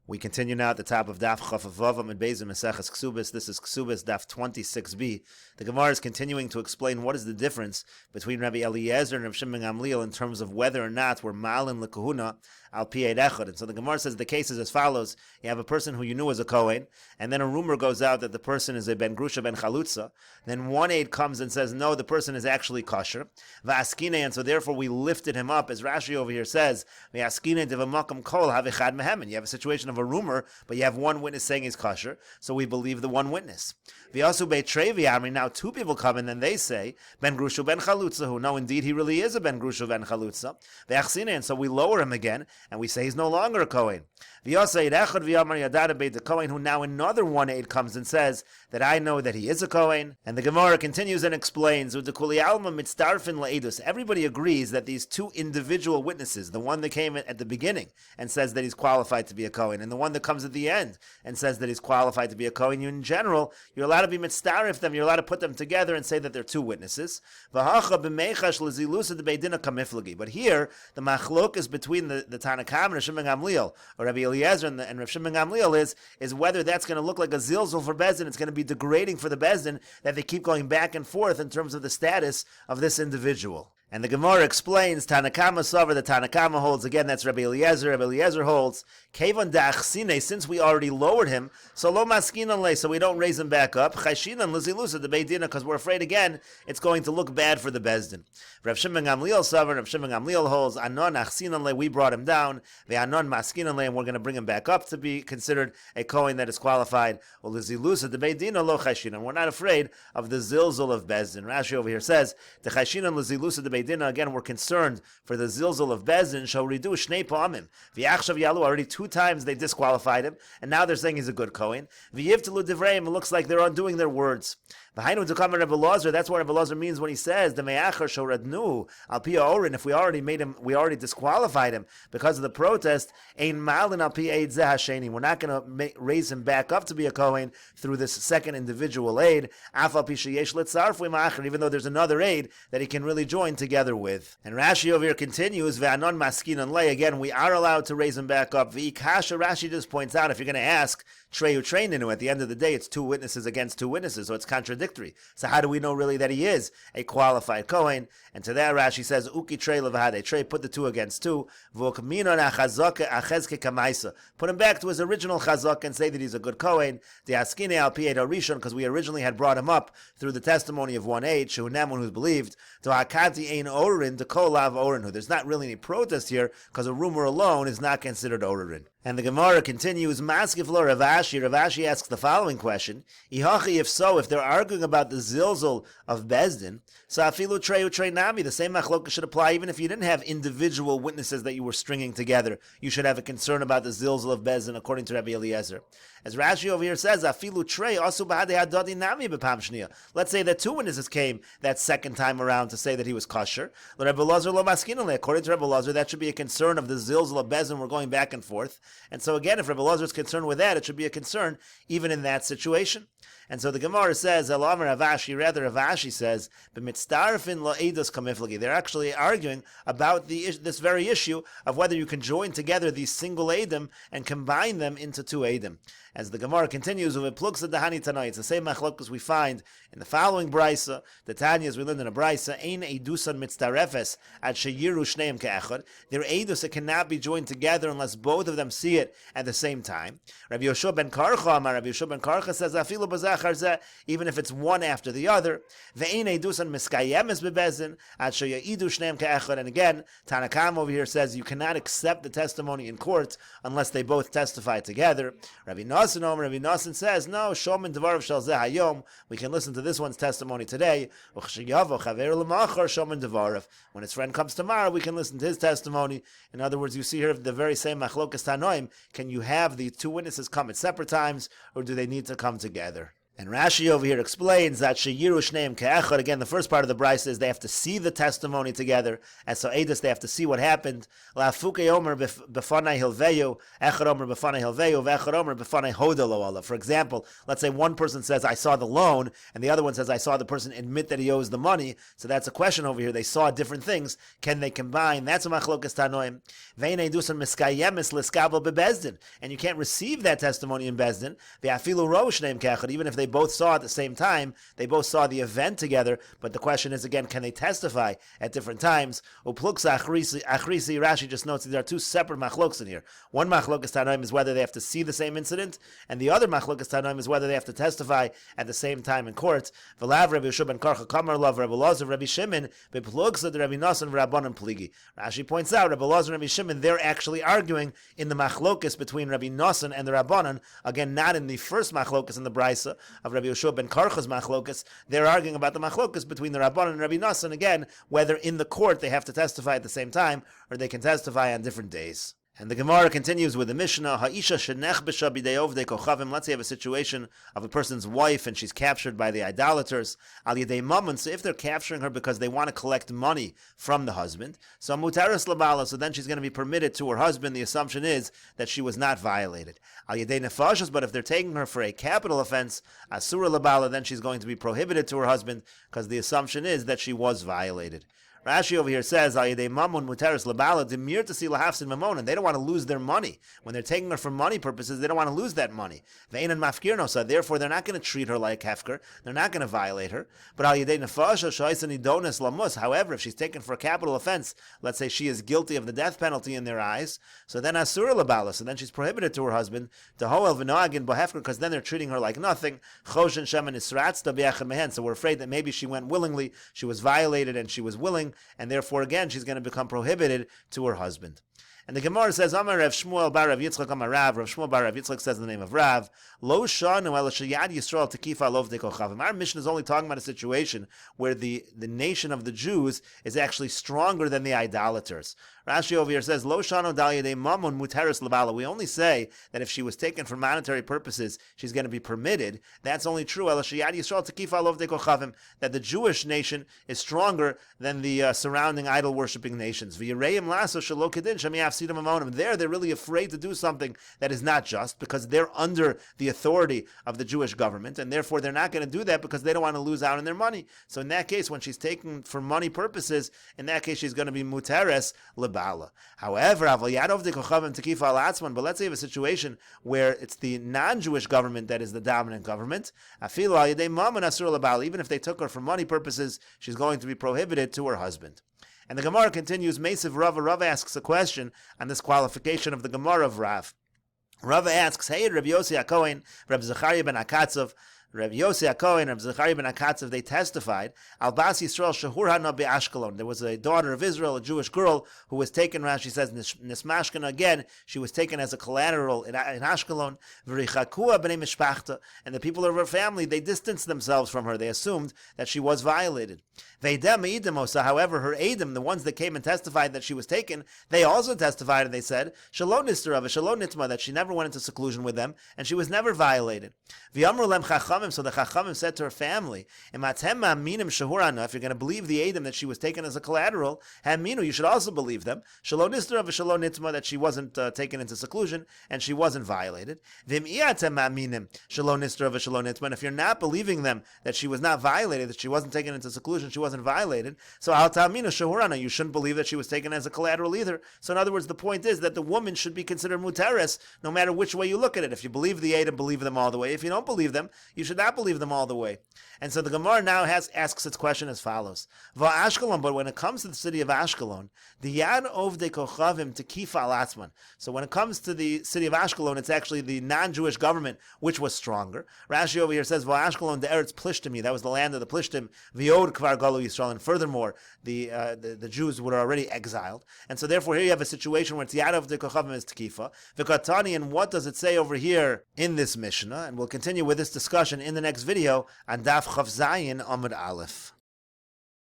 We continue now at the top of Daf Chafavav and Bezim Mesechet Kesubos. This is Kesuvos Daf 26b. The Gemara is continuing to explain what is the difference between Rabbi Eliezer and Rav Shimon Gamliel in terms of whether or not we're malin lekahuna al pi eid echad. And so the Gemara says the case is as follows: you have a person who you knew was a Kohen, and then a rumor goes out that the person is a ben grusha ben chalutza. Then one aid comes and says, no, the person is actually kosher. Va'askine, and so therefore we lifted him up, as Rashi over here says. Va'askine devamakam kol havichad mehem. You have a situation of a rumor, but you have one witness saying he's kosher, so we believe the one witness. V'yasu be'trei v'yamri. Now two people come and then they say ben grusha ben chalutza, who no, indeed he really is a ben grusha ben chalutza. V'achsine, and so we lower him again and we say he's no longer a Kohen. V'yasei echad v'yamar yadada be'ed the Kohen, who now another one aid comes and says that I know that he is a Kohen. And the Gemara continues and explains, everybody agrees that these two individual witnesses, the one that came at the beginning and says that he's qualified to be a Kohen, and the one that comes at the end and says that he's qualified to be a Kohen, you in general, you're allowed to be mitzdarif them, you're allowed to put them together and say that they're two witnesses. But here, the machlok is between the Tanakam and Rav Shimon Gamliel, or Rabbi Eliezer and Rav Shimon Gamliel is whether that's going to look like a zilzul for Bezdin. It's going to be degrading for the Bezdin that they keep going back and forth in terms of the status of this individual. And the Gemara explains, Tanakama Sover, the Tanakama holds, again, that's Rabbi Eliezer. Rabbi Eliezer holds, Kevan da'achsine, since we already lowered him, so lo maskinan le, so we don't raise him back up, chashinan lezilusa, the Beidina, because we're afraid, again, it's going to look bad for the Bezdin. Rav Shimon Gamliel Sover, Rav Shimon Gamliel holds, anon achsinan le, we brought him down, ve'anon maskinan le, and we're going to bring him back up to be considered a Kohen that is qualified, or lezilusa, the Beidina, lo chashinan. We're not afraid of the zilzul of Bezdin. Rashi over here says, the chashinan lezilusa, the again, we're concerned for the zilzul of Bezdin. Shall redo shnei pa'amim. V'yachshav yalu, already 2 times they disqualified him, and now they're saying he's a good Kohen. V'yivtelu divreim, it looks like they're undoing their words. V'hainu tukam Rebbe Elazar, that's what Rebbe Elazar means when he says the me'achar shoradnu al pi orin. If we already made him, we already disqualified him because of the protest. Ein malin al pi eid zeh hasheni. We're not going to raise him back up to be a Kohen through this second individual aid. Af al pi sheyesh letzarfu ma'achar, even though there's another aid that he can really join together with. And Rashi over here continues, Ve'anon maskinan lei, again, we are allowed to raise him back up. V'ikasha, Rashi just points out, if you're going to ask, Treyu Treininu, at the end of the day, it's 2 witnesses against 2 witnesses, so it's contradictory. So how do we know really that he is a qualified Kohen? And to that Rashi says, Uki Trey levahade, Trey, put the 2 against 2, V'okminon achazok achezke kamaisa, put him back to his original chazak and say that he's a good Kohen, De'askine al pi eid harishon, because we originally had brought him up through the testimony of one aid, Shehunem, one who's believed, to Hakati ein orin, to kolav orin, who there's not really any protest here, because a rumor alone is not considered orin. And the Gemara continues, Maskif lo Ravashi. Ravashi asks the following question: Ihachi, if so, if they're arguing about the zilzul of Bezdin, so afilu treyu trei nami, the same machloka should apply even if you didn't have individual witnesses that you were stringing together. You should have a concern about the zilzul of Bezdin, according to Rabbi Eliezer. As Rashi over here says, afilu trei asu b'hadei hadadi nami b'pam shniya. Let's say that 2 witnesses came that second time around to say that he was kosher. Rabbi Elazar lo maskinale. According to Rabbi Elazar, that should be a concern of the zilzul of Bezdin. We're going back and forth. And so again, if Rabbi Elazar is concerned with that, it should be a concern even in that situation. And so the Gemara says, Elamar Ravashi, rather Ravashi says, b'mitzdarfin lo eidos kamiflagi. They're actually arguing about this very issue of whether you can join together these single eidim and combine them into 2 eidim. As the Gemara continues, it's the same machlokas we find in the following brisa. The Tanya, as we learned in a brisa, ein eidusan mitzdarefes ad sheyiru shneim ke'echad. They're eidus that cannot be joined together unless both of them see it at the same time. Rabbi Yoshua ben Karcha, Rabbi Yoshua ben Karcha says, afilu b'zachar zeh, even if it's one after the other. Ve'ein eidusan miskayemes bebezdin ad sheyidu shneim ke'echad. And again, Tanakam over here says you cannot accept the testimony in court unless they both testify together. Rabbi Nassan says, no, Shomin Devarav Shal Zeh Hayom, we can listen to this one's testimony today. When his friend comes tomorrow, we can listen to his testimony. In other words, you see here the very same Machlokas Tanoim. Can you have the 2 witnesses come at separate times, or do they need to come together? And Rashi over here explains that sheyiru shneim ke'echad. Again, the first part of the brayso is they have to see the testimony together, and so edus they have to see what happened. La'afuke omer b'fanei hilveyu, echad omer b'fanei hilveyu, ve'echad omer b'fanei hodelo Allah. For example, let's say one person says, I saw the loan, and the other one says, I saw the person admit that he owes the money. So that's a question over here. They saw different things. Can they combine? That's a machlokas tanoim. Ve'inei dusan miskayemis l'skabel bebezdin. And you can't receive that testimony in Bezdin. Ve'afilu ro shneim ke'echad. Even if they both saw at the same time, they both saw the event together, but the question is again, can they testify at different times? Upluksa achrisi, Rashi just notes that there are two separate machlokas in here. One machlokas tanoim is whether they have to see the same incident, and the other machlokas tanoim is whether they have to testify at the same time in court. V'lav Rabbi Yeshua ben Karcha Kamar Lav Rabbi Lazar Rabbi Shimon bepluksa the Rabbi Nasan v'Rabbanan pligi. Rashi points out Rabbi Lazar and Rabbi Shimon, they're actually arguing in the machlokas between Rabbi Nasan and the Rabbanan, again not in the first machlokas in the brayso of Rabbi Yeshua ben Karcha's machlokas. They're arguing about the machlokas between the Rabbanan and Rabbi Nasan, again, whether in the court they have to testify at the same time, or they can testify on different days. And the Gemara continues with the Mishnah, Ha'isha shenechbesha b'dei ovdei kochavim. Let's say you have a situation of a person's wife and she's captured by the idolaters, al yedei mammon. So if they're capturing her because they want to collect money from the husband, so mutaris labala, so then she's going to be permitted to her husband. The assumption is that she was not violated. Al yedei nefashos, but if they're taking her for a capital offense, asura labala, then she's going to be prohibited to her husband because the assumption is that she was violated. Rashi over here says, they don't want to lose their money. When they're taking her for money purposes, they don't want to lose that money. Therefore, they're not going to treat her like hefker. They're not going to violate her. But however, if she's taken for a capital offense, let's say she is guilty of the death penalty in their eyes, so then asura labala, so then she's prohibited to her husband, because then they're treating her like nothing. So we're afraid that maybe she went willingly, she was violated and she was willing, and therefore again she's going to become prohibited to her husband. And the Gemara says, Amar Rav Shmuel bar Rav Yitzchak Amar Rav. Rav Shmuel bar Rav Yitzchak says in the name of Rav, Lo shanu el sheyad Yisrael tekifa lov dekochavim. Our mission is only talking about a situation where the nation of the Jews is actually stronger than the idolaters. Rashi over here says, Lo shanu dal yedei mammon muteris labala. We only say that if she was taken for monetary purposes, she's going to be permitted. That's only true. El sheyad Yisrael tekifa lov dekochavim. That the Jewish nation is stronger than the surrounding idol worshipping nations. V'yireim laso shelo kedin shemiaf. There, they're really afraid to do something that is not just because they're under the authority of the Jewish government, and therefore they're not going to do that because they don't want to lose out on their money. So in that case, when she's taken for money purposes, in that case she's going to be muteres lebala. However, but let's say you have a situation where it's the non-Jewish government that is the dominant government. Even if they took her for money purposes, she's going to be prohibited to her husband. And the Gemara continues, Mesiv Rava. Rava asks a question on this qualification of the Gemara of Rav. Rava asks, Hey, Rabbi Yossi HaKohen, Rabbi Zechariah ben Akatzov, Rabbi Yossi HaKohen and Rabbi Zechariah ben Akatzov, they testified, Al Bas Yisrael Shahur Hana Be'ashkelon. There was a daughter of Israel, a Jewish girl, who was taken, Rashi says, Nismashkana again, she was taken as a collateral in Ashkelon, V'richakua b'nei mishpachta, and the people of her family, they distanced themselves from her. They assumed that she was violated. However, her Edom, the ones that came and testified that she was taken, they also testified and they said, Shalom Nistarava, Shalom Nitma, that she never went into seclusion with them, and she was never violated. So the Chachamim said to her family, if you're going to believe the Edom that she was taken as a collateral, you should also believe them, Shalom Nistarava, Shalom Nitma, that she wasn't taken into seclusion, and she wasn't violated. And if you're not believing them that she was not violated, that she wasn't taken into seclusion, she wasn't violated, so al ta'aminu shahurana, you shouldn't believe that she was taken as a collateral either. So in other words, the point is that the woman should be considered muteres no matter which way you look at it. If you believe the Edom, believe them all the way. If you don't believe them, you should not believe them all the way. And so the Gemara now asks its question as follows. Ashkelon, but when it comes to the city of Ashkelon, the yad ovdei kochavim tekifa al atzman. So when it comes to the city of Ashkelon, it's actually the non-Jewish government which was stronger. Rashi over here says, Ashkelon de eretz Plishtimi, that was the land of the Plishtim, v'yod kvar galu Yisrael, and furthermore, the Jews were already exiled. And so therefore here you have a situation where it's yad ovdei kochavim is tekifa. V'katani, and what does it say over here in this Mishnah? And we'll continue with this discussion in the next video on Daf Chav Zayin Amud Aleph.